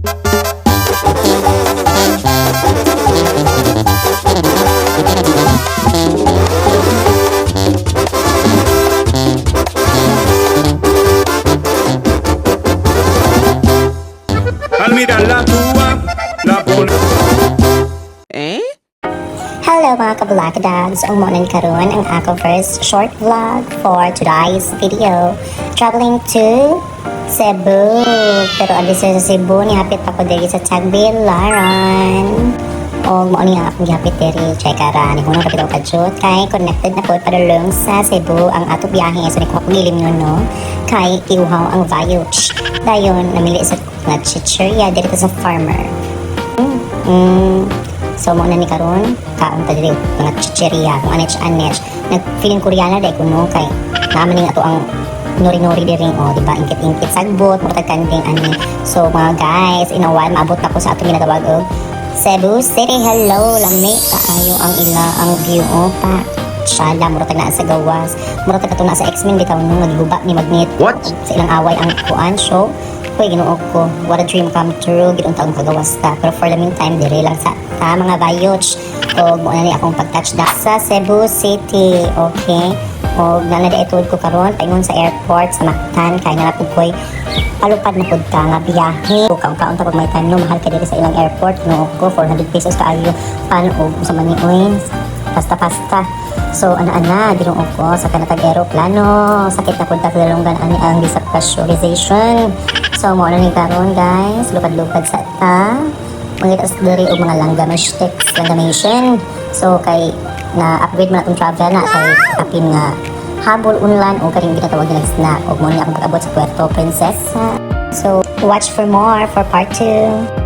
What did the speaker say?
Al mirar la tua, la pon... Hello mga kabalakadags! Ang muna karon ang ako first short vlog for today's video. Traveling to Cebu. Pero alis sa Cebu, nihapit pa ko diri sa Tagbilaran. O mo ni akong gihapit diri Chekara. Ni hunong kapit ako kadyot kay connected na po padulong sa Cebu ang ato biyahe. So ni ko pagilim nun no. Kay iuhaw ang Vayuch. Dayon namili sa nga chicheria diri sa farmer. So mo na ni karon kaon ta diri mga chicheria kung anech nag-feeling Koreana dai kuno kay naman ning ato ang nori-nori diri o di ba ingkit-ingkit sagbot murag kanding ani. So mga guys in a while maabot na ko sa atong ginatawag og Cebu City. Hello lami kaayo ang ila ang view o pa shala murag na sa gawas murag kato na sa X-Men bitaw no nagiguba ni Magnet What? sa ilang away ang kuan show. Uy, ginuog ko. What a dream come true. Ginong taong kagawas ta. Pero for the meantime, dire lang sa mga Vayuch. O, muna ni akong pag-touchdown sa Cebu City. Okay? O, nanadaitod ko karon paingon sa airport, sa Mactan. Kaya nga po ko'y palupad na pod ka nga biyahe. O, kaon-kaon ta pag may time no. Mahal ka dito sa ilang airport. Ginuog ko, 400 pesos kaayo. Paano o, sa maniuin. Pasta-pasta. So, ana-ana, ginuog ko sa kanatag aeroplano. Sakit na pod ta sa dalunggan ani ang pressurization. So, mo na ni karon guys, lupad-lupad sa ta. Mangita sa diri og mga langamation. So, kay na-upgrade mo na itong travel na kay apin nga habol unlan o karing ginatawag na snack. O mo na akong pag-abot sa Puerto Princesa. So, watch for more for part 2.